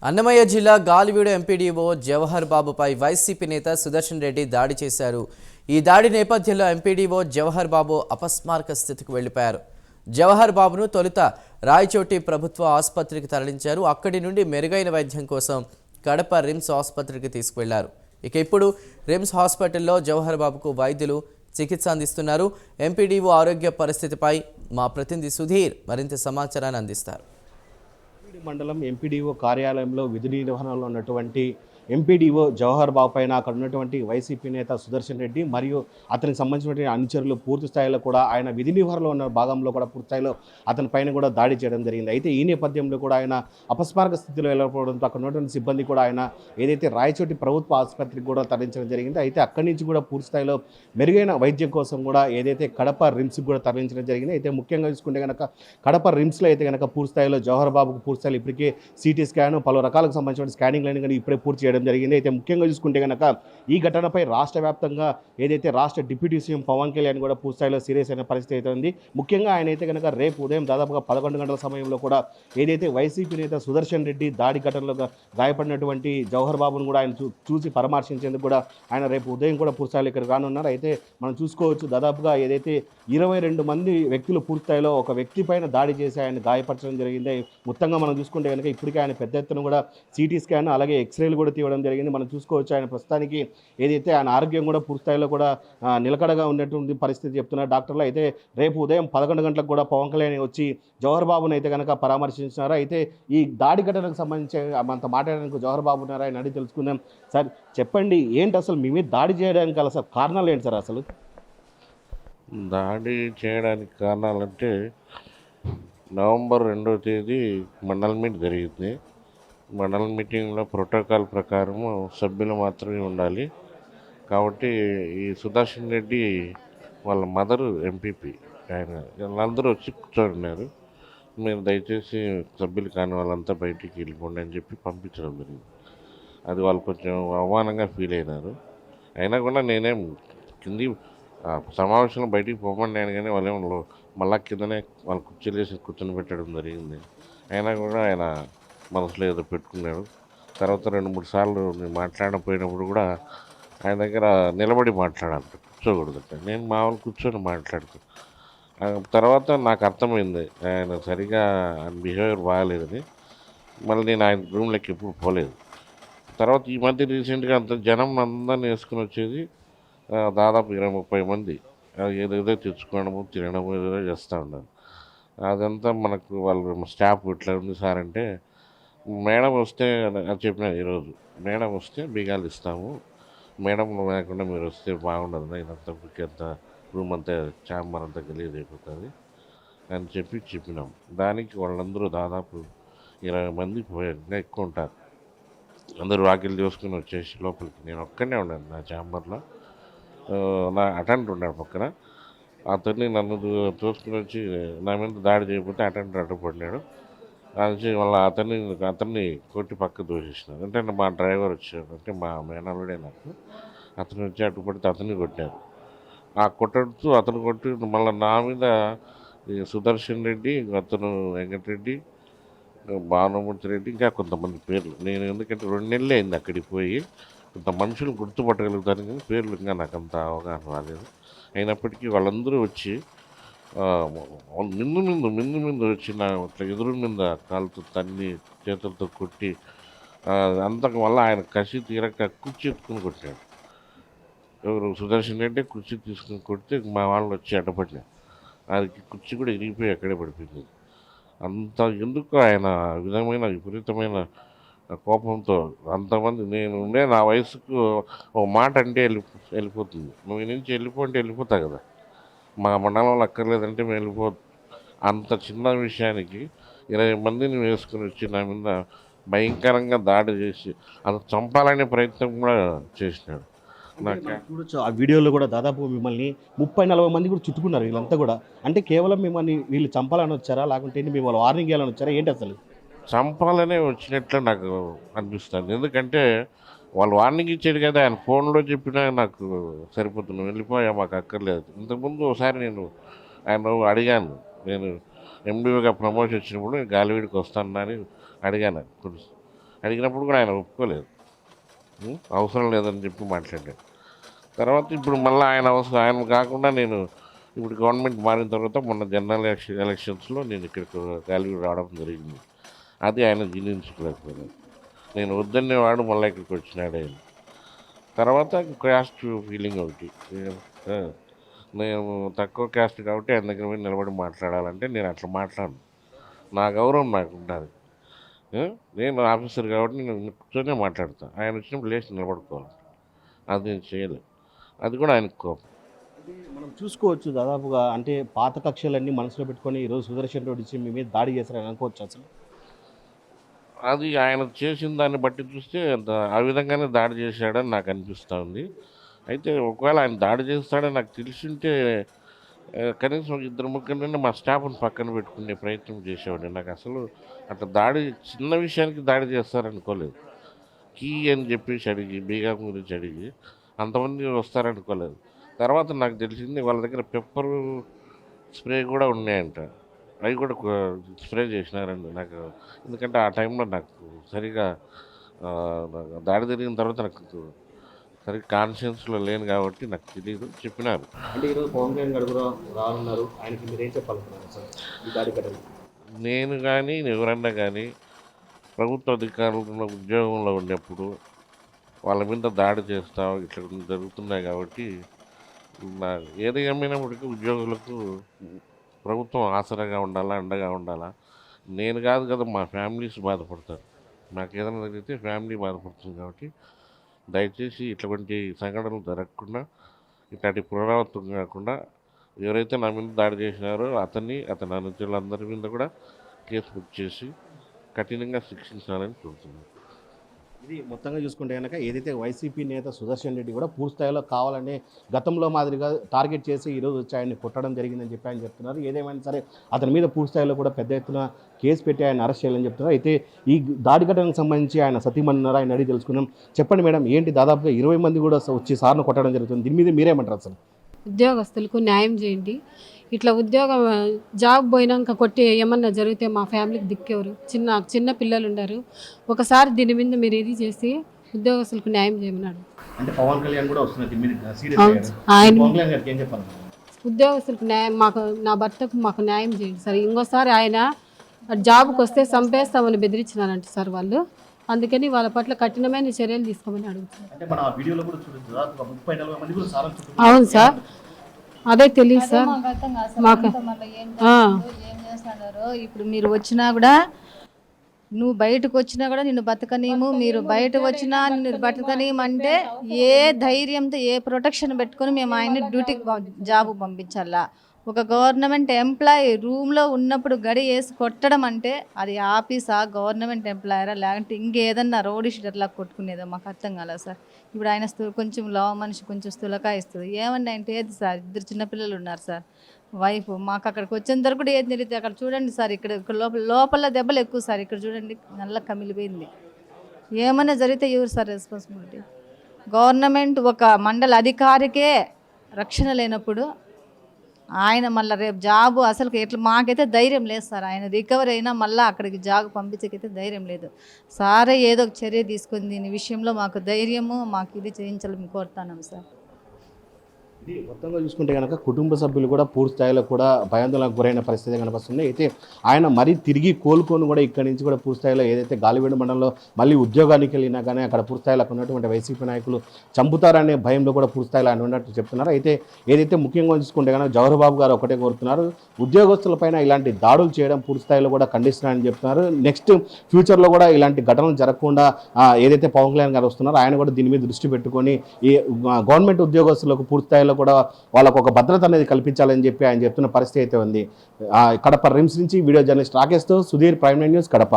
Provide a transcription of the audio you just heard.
అన్నమయ్య జిల్లా Galiveedu MPDO Jawahar బాబుపై YCP నేత సుదర్శన్ రెడ్డి దాడి చేశారు. ఈ దాడి నేపథ్యంలో ఎంపీడీఓ జవహర్ బాబు అపస్మారక స్థితికి వెళ్లిపోయారు. జవహర్ బాబును తొలుత రాయచోటి ప్రభుత్వ ఆసుపత్రికి తరలించారు. అక్కడి నుండి మెరుగైన వైద్యం కోసం కడప రిమ్స్ ఆసుపత్రికి తీసుకువెళ్లారు. ఇప్పుడు రిమ్స్ హాస్పిటల్లో జవహర్ బాబుకు వైద్యులు చికిత్స అందిస్తున్నారు. ఎంపీడీఓ ఆరోగ్య పరిస్థితిపై మా ప్రతినిధి సుధీర్ మరింత సమాచారాన్ని అందిస్తారు. మండలం ఎంపీడీఓ కార్యాలయంలో విధి నిర్వహణలో ఉన్నటువంటి ఎంపీడీఓ జవహర్ బాబు పైన అక్కడ ఉన్నటువంటి వైసీపీ నేత సుదర్శన్ రెడ్డి మరియు అతనికి సంబంధించినటువంటి అనుచరులు పూర్తి స్థాయిలో కూడా ఆయన విధి నిర్వహణలో ఉన్న భాగంలో కూడా పూర్తి స్థాయిలో అతని పైన కూడా దాడి చేయడం జరిగింది. అయితే ఈ నేపథ్యంలో కూడా ఆయన అపస్మారక స్థితిలో వెళ్ళకపోవడంతో అక్కడ ఉన్నటువంటి సిబ్బంది కూడా ఆయన ఏదైతే రాయచోటి ప్రభుత్వ ఆసుపత్రికి కూడా తరలించడం జరిగింది. అయితే అక్కడి నుంచి కూడా పూర్తి స్థాయిలో మెరుగైన వైద్యం కోసం కూడా ఏదైతే కడప రిమ్స్కి కూడా తరలించడం జరిగింది. అయితే ముఖ్యంగా చూసుకుంటే కనుక కడప రిమ్స్లో అయితే కనుక పూర్తి స్థాయిలో జవహర్ బాబుకు పూర్తి స్థాయిలో ఇప్పటికే సిటీ స్కాన్ పలు రకాలకు సంబంధించిన స్కానింగ్ లైన్ కానీ ఇప్పుడే పూర్తి చేయడం జరిగింది. అయితే ముఖ్యంగా చూసుకుంటే కనుక ఈ ఘటనపై రాష్ట్ర వ్యాప్తంగా ఏదైతే రాష్ట్ర డిప్యూటీ సీఎం పవన్ కళ్యాణ్ కూడా పూర్తి స్థాయిలో సీరియస్ అయిన పరిస్థితి అయితే ఉంది. ముఖ్యంగా ఆయన అయితే కనుక రేపు ఉదయం దాదాపుగా 11 గంటల సమయంలో కూడా ఏదైతే వైసీపీ నేత సుదర్శన్ రెడ్డి దాడి ఘటనలో గాయపడినటువంటి జవహర్ బాబును కూడా ఆయన చూసి పరామర్శించేందుకు కూడా ఆయన రేపు ఉదయం కూడా పూర్తి స్థాయిలో ఇక్కడ రానున్నారు. అయితే మనం చూసుకోవచ్చు దాదాపుగా ఏదైతే 22 మంది వ్యక్తులు పూర్తి స్థాయిలో ఒక వ్యక్తి పైన దాడి చేసి ఆయన గాయపరచడం జరిగింది. మొత్తంగా మనం చూసుకుంటే కనుక ఇప్పటికే ఆయన పెద్ద ఎత్తున కూడా సిటీ స్కాన్ అలాగే ఎక్స్రేలు కూడా తీయడం జరిగింది. మనం చూసుకోవచ్చు ఆయన ప్రస్తుతానికి ఏదైతే ఆయన ఆరోగ్యం కూడా పూర్తి స్థాయిలో కూడా నిలకడగా ఉన్నటువంటి పరిస్థితి చెప్తున్నారు డాక్టర్లు. అయితే రేపు ఉదయం 11 గంటలకు కూడా పవన్ కళ్యాణ్ వచ్చి జవహర్ బాబుని అయితే కనుక పరామర్శించినారు. అయితే ఈ దాడి ఘటనకు సంబంధించి అంత మాట్లాడడానికి జవహర్ బాబు ఉన్నారా ఆయన అడిగి తెలుసుకుందాం. సార్ చెప్పండి, ఏంటి అసలు మీ మీద దాడి చేయడానికి అసలు కారణాలు ఏంటి సార్? అసలు దాడి చేయడానికి కారణాలంటే నవంబర్ 2వ తేదీ మండల మీట్ జరిగింది. మండల మీటింగ్లో ప్రోటోకాల్ ప్రకారము సభ్యులు మాత్రమే ఉండాలి. కాబట్టి ఈ సుదర్శన్ రెడ్డి వాళ్ళ మదరు ఎంపీపీ ఆయన వాళ్ళందరూ వచ్చి కూర్చోన్నారు. మీరు దయచేసి సభ్యులు కాని వాళ్ళంతా బయటికి వెళ్ళిపోండి అని చెప్పి పంపించడం జరిగింది. అది వాళ్ళు కొంచెం అవమానంగా ఫీల్ అయినారు. అయినా కూడా నేనేం కింది సమావేశంలో బయటికి పోమన్నాను కానీ వాళ్ళేమో మళ్ళా కిందనే వాళ్ళు కుర్చీలేసి కూర్చొని పెట్టడం జరిగింది. అయినా కూడా ఆయన మనసులో ఏదో పెట్టుకున్నాడు. తర్వాత 2-3 సార్లు నేను మాట్లాడకపోయినప్పుడు కూడా ఆయన దగ్గర నిలబడి మాట్లాడాలంట, కూర్చోకూడదంట. నేను మామూలు కూర్చొని మాట్లాడుతాను. తర్వాత నాకు అర్థమైంది ఆయన సరిగా ఆయన బిహేవియర్ బాగాలేదని. మళ్ళీ నేను ఆయన రూమ్లోకి ఎప్పుడు పోలేదు. తర్వాత ఈ మధ్య రీసెంట్గా అంత జనం అందరిని వేసుకుని వచ్చేది దాదాపు 20-30 మంది ఏదేదో తెచ్చుకోవడము తినడము ఏదో చేస్తూ ఉన్నారు. అదంతా మనకు వాళ్ళు స్టాఫ్ ఇట్లా ఉంది సార్ అంటే, మేడం వస్తే అది చెప్పిన ఈరోజు మేడం వస్తే బిగాలు ఇస్తాము, మేడం లేకుండా మీరు వస్తే బాగుండదు, ఇదంతా అంతా రూమ్ అంతా ఛాంబర్ అంతా గలీజ్ అయిపోతుంది అని చెప్పినాం. దానికి వాళ్ళందరూ దాదాపు 20 మంది ఇంకా ఎక్కువ ఉంటారు. అందరూ వాకిలు చూసుకుని వచ్చేసి లోపలికి నేను ఒక్కనే ఉన్నాను నా ఛాంబర్లో. నా అటెండర్ ఉన్నాడు పక్కన. అతన్ని నన్ను చూసుకుని వచ్చి నా మీద దాడి చేయకపోతే అటెండర్ అడ్డుపడినాడు. అది మళ్ళీ అతన్ని కొట్టి పక్క దూసేసినాడు. అంటే మా డ్రైవర్ వచ్చాడు, అంటే మా మేనల్లుడే నాకు. అతను వచ్చి అడ్డుపడితే అతన్ని కొట్టారు. ఆ కొట్టడంతో అతను కొట్టి మళ్ళీ నా మీద సుదర్శన్ రెడ్డి, అతను వెంకటరెడ్డి, భానుమూర్తి రెడ్డి, ఇంకా కొంతమంది పేర్లు నేను ఎందుకంటే 2 నెలలు అయింది అక్కడికి పోయి. కొంత మనుషులు గుర్తుపట్టగలుగుతాను కానీ పేర్లు ఇంకా నాకు అంత అవగాహన రాలేదు. అయినప్పటికీ వాళ్ళందరూ వచ్చి మిందు వచ్చి నా ఇట్లా ఎదురు మీద కాలుతో తన్ని చేతులతో కొట్టి అంతకు వల్ల ఆయన కసి తీరక కుర్చీ ఎత్తుకుని కొట్టాడు. ఎవరు సుదర్శన్ రెడ్డి కుర్చీ తీసుకుని కొడితే మా వాళ్ళు వచ్చి అడ్డపడినారు. అది కుర్చీ కూడా ఇరిగిపోయి అక్కడే పడిపోయింది. అంత ఎందుకు ఆయన విధమైన విపరీతమైన కోపంతో అంతమంది నేను నా వయసుకు ఒక మాట అంటే వెళ్ళిపోతుంది. నువ్వు ఈ నుంచి వెళ్ళిపోంటే వెళ్ళిపోతా కదా, మా మండలంలో అక్కర్లేదంటే మేము వెళ్ళిపోదు. అంత చిన్న విషయానికి 20 మందిని వేసుకుని వచ్చి నా మీద భయంకరంగా దాడి చేసి అది చంపాలనే ప్రయత్నం కూడా చేసినాడు. చూడొచ్చు ఆ వీడియోలో కూడా దాదాపు మిమ్మల్ని 30-40 మంది కూడా చుట్టుకున్నారు. వీళ్ళంతా కూడా అంటే కేవలం మిమ్మల్ని వీళ్ళు చంపాలని వచ్చారా, లేకుంటే మిమ్మల్ని వార్నింగ్ చేయాలని వచ్చారా, ఏంటి అసలు? చంపాలనే వచ్చినట్లు నాకు అనిపిస్తుంది. ఎందుకంటే వాళ్ళు వార్నింగ్ ఇచ్చేది కదా, ఆయన ఫోన్లో చెప్పినా నాకు సరిపోతుంది, వెళ్ళిపోయా మాకు అక్కర్లేదు. ఇంతకుముందు ఒకసారి నేను ఆయన అడిగాను, నేను ఎంబీఓగా ప్రమోషన్ వచ్చినప్పుడు నేను గాలివీడికి వస్తానని అడిగాను. అడిగినప్పుడు కూడా ఆయన ఒప్పుకోలేదు. అవసరం లేదని చెప్పి మాట్లాడాడు. తర్వాత ఇప్పుడు మళ్ళీ ఆయన కాకుండా నేను ఇప్పుడు గవర్నమెంట్ మారిన తర్వాత మొన్న జనరల్ ఎలక్షన్స్లో నేను ఇక్కడికి గాలివీడు రావడం జరిగింది. అది ఆయన జీర్ణించుకోలేకపోయాను. నేను వద్దనేవాడు మళ్ళీ ఇక్కడికి వచ్చినాడు ఆయన. తర్వాత క్యాస్ట్ ఫీలింగ్ ఒకటి, నేను తక్కువ క్యాస్ట్ కాబట్టి ఆయన దగ్గర పోయి నిలబడి మాట్లాడాలంటే నేను అట్లా మాట్లాడను. నా గౌరవం నాకు ఉండాలి. నేను ఆఫీసర్ కాబట్టి నేను కూర్చొనే మాట్లాడతాను. ఆయన వచ్చినప్పుడు లేచి నిలబడుకోవాలి. అది నేను చేయలేదు. అది కూడా ఆయనకు కోపం. మనం చూసుకోవచ్చు దాదాపుగా అంటే పాత కక్షలన్నీ మనసులో పెట్టుకొని ఈరోజు సుదర్శన్ రెడ్డి వచ్చి మీ మీద దాడి చేశారని అనుకోవచ్చు అసలు. అది ఆయన చేసిన దాన్ని బట్టి చూస్తే ఆ విధంగానే దాడి చేశాడని నాకు అనిపిస్తూ ఉంది. అయితే ఒకవేళ ఆయన దాడి చేస్తాడని నాకు తెలిసింటే కనీసం ఇద్దరు ముగ్గురిని మా స్టాఫ్ని పక్కన పెట్టుకునే ప్రయత్నం చేసేవాడు. నాకు అసలు అట్లా దాడి చిన్న విషయానికి దాడి చేస్తారనుకోలేదు. కీ అని చెప్పేసి అడిగి బీగాం గురించి అడిగి అంతమంది వస్తారనుకోలేదు. తర్వాత నాకు తెలిసింది వాళ్ళ దగ్గర పెప్పర్ స్ప్రే కూడా ఉన్నాయంట. అవి కూడా స్ప్రే చేసినారండి నాకు. ఎందుకంటే ఆ టైంలో నాకు సరిగా దాడి జరిగిన తర్వాత నాకు సరిగ్గా కాన్షియన్స్లో లేను కాబట్టి నాకు తెలియదు. చెప్పినారు. అంటే ఈరోజు పవన్ కళ్యాణ్ గారు కూడా రానున్నారు, ఆయనకి మీరు ఏం చెప్పాలనుకున్నారు సార్ ఈ దాడి కట్టడం? నేను కానీ ఎవరన్నా కానీ ప్రభుత్వ అధికారులు ఉద్యోగంలో ఉన్నప్పుడు వాళ్ళ మీద దాడి చేస్తాం ఇట్లా జరుగుతున్నాయి కాబట్టి ఏది ఏమైనప్పటికీ ఉద్యోగులకు ప్రభుత్వం ఆసరాగా ఉండాలా, అండగా ఉండాలా. నేను కాదు కదా, మా ఫ్యామిలీస్ బాధపడతారు. నాకు ఏదైనా జరిగితే ఫ్యామిలీ బాధపడుతుంది కాబట్టి దయచేసి ఇటువంటి సంఘటనలు జరగకుండా, ఇట్లాంటి పునరావృతం కాకుండా ఎవరైతే నా మీద దాడి చేసినారో అతని అనుచరులందరి మీద కూడా కేసు బుక్ చేసి కఠినంగా శిక్షించాలని కోరుతున్నాను. ఇది మొత్తంగా చూసుకుంటే కనుక ఏదైతే వైసీపీ నేత సుదర్శన్ రెడ్డి కూడా పూర్తి స్థాయిలో కావాలనే గతంలో మాదిరిగా టార్గెట్ చేసి ఈరోజు వచ్చి ఆయన్ని కొట్టడం జరిగిందని చెప్పి ఆయన చెప్తున్నారు. ఏదేమైనా సరే అతని మీద పూర్తి స్థాయిలో కూడా పెద్ద ఎత్తున కేసు పెట్టి ఆయన అరెస్ట్ చేయాలని చెప్తున్నారు. అయితే ఈ దాడి ఘటనకు సంబంధించి ఆయన సతీమన్నారా ఆయన అడిగి తెలుసుకున్నాం. చెప్పండి మేడం, ఏంటి దాదాపుగా 20 మంది కూడా వచ్చి సార్ను కొట్టడం జరుగుతుంది, దీని మీద మీరేమంటారు అసలు? ఉద్యోగస్తులకు న్యాయం చేయండి. ఇట్లా ఉద్యోగం జాబ్ పోయినాక కొట్టి ఏమన్నా జరిగితే మా ఫ్యామిలీకి దిక్కేవారు. చిన్న పిల్లలు ఉన్నారు. ఒకసారి దీని మీద మీరు ఇది చేసి ఉద్యోగస్తులకు న్యాయం చేయమన్నాడు. అంటే పవన్ కళ్యాణ్ కూడా వస్తున్నారు, ఉద్యోగస్తులకు న్యాయం నా భర్తకు మాకు న్యాయం చేయండి సార్. ఇంకోసారి ఆయన జాబ్కి వస్తే చంపేస్తామని బెదిరించినారంట సార్ వాళ్ళు. అందుకని వాళ్ళ పట్ల కఠినమైన చర్యలు తీసుకోమని అడుగుతున్నారు. అవును సార్, అదే తెలియదు సార్ మాకు. ఏం చేస్తున్నారు ఇప్పుడు? మీరు వచ్చినా కూడా నువ్వు బయటకు వచ్చినా కూడా నిన్ను బతకనీము, మీరు బయట వచ్చినా నిన్ను బతకనీయమంటే ఏ ధైర్యంతో ఏ ప్రొటెక్షన్ పెట్టుకొని మేము ఆయన్ని డ్యూటీకి జాబ్ పంపించాలా? ఒక గవర్నమెంట్ ఎంప్లాయీ రూమ్లో ఉన్నప్పుడు గడి వేసి కొట్టడం అంటే అది ఆఫీసా, గవర్నమెంట్ ఎంప్లాయరా, లేకుంటే ఇంకేదన్నా రోడ్ షీటర్లా కొట్టుకునేదో మాకు అర్థం కాలేదు సార్. ఇప్పుడు ఆయన కొంచెం లో మనిషి కొంచెం స్థూలకాయ ఇస్తుంది. ఏమన్నా అంటే ఏది సార్, 2 చిన్నపిల్లలు ఉన్నారు సార్, వైఫ్. మాకు అక్కడికి వచ్చేంత వరకు కూడా ఏది తెలియదు. అక్కడ చూడండి సార్, ఇక్కడ లోపల దెబ్బలు ఎక్కువ సార్. ఇక్కడ చూడండి నల్ల కమిలిపోయింది. ఏమన్నా జరిగితే ఎవరు సార్ రెస్పాన్సిబిలిటీ? గవర్నమెంట్ ఒక మండల అధికారికే రక్షణ లేనప్పుడు ఆయన మళ్ళీ రేపు జాబు అసలు ఎట్లా? మాకైతే ధైర్యం లేదు సార్. ఆయన రికవర్ అయినా మళ్ళీ అక్కడికి జాబ్ పంపించకైతే ధైర్యం లేదు. సారే ఏదో ఒక చర్య తీసుకుని దీని విషయంలో మాకు ధైర్యము, మాకు ఇది చేయించాలని కోరుతున్నాం సార్. ఇది మొత్తంగా చూసుకుంటే కనుక కుటుంబ సభ్యులు కూడా పూర్తి స్థాయిలో కూడా భయాందోళనకు గురైన పరిస్థితి కనిపిస్తుంది. అయితే ఆయన మరీ తిరిగి కోలుకొని కూడా ఇక్కడి నుంచి కూడా పూర్తి స్థాయిలో ఏదైతే గాలివీడు మండలంలో మళ్ళీ ఉద్యోగానికి వెళ్ళినా కానీ అక్కడ పూర్తి స్థాయిలో ఉన్నటువంటి వైసీపీ నాయకులు చంపుతారనే భయంలో కూడా పూర్తి స్థాయిలో ఆయన ఉన్నట్టు చెప్తున్నారు. అయితే ఏదైతే ముఖ్యంగా చూసుకుంటే కనుక జవహర్ బాబు గారు ఒకటే కోరుతున్నారు, ఉద్యోగస్తులపైన ఇలాంటి దాడులు చేయడం పూర్తి స్థాయిలో కూడా ఖండిస్తున్నారని చెప్తున్నారు. నెక్స్ట్ ఫ్యూచర్లో కూడా ఇలాంటి ఘటనలు జరగకుండా ఏదైతే పవన్ కళ్యాణ్ గారు వస్తున్నారో ఆయన కూడా దీని మీద దృష్టి పెట్టుకొని ఈ గవర్నమెంట్ ఉద్యోగస్తులకు పూర్తి స్థాయిలో కూడా వాళ్ళకు ఒక భద్రత అనేది కల్పించాలని చెప్పి ఆయన చెప్తున్న పరిస్థితి అయితే ఉంది. కడప రిమ్స్ నుంచి వీడియో జర్నలిస్ట్ రాకేష్తో సుధీర్, ప్రైమ్9 న్యూస్, కడప.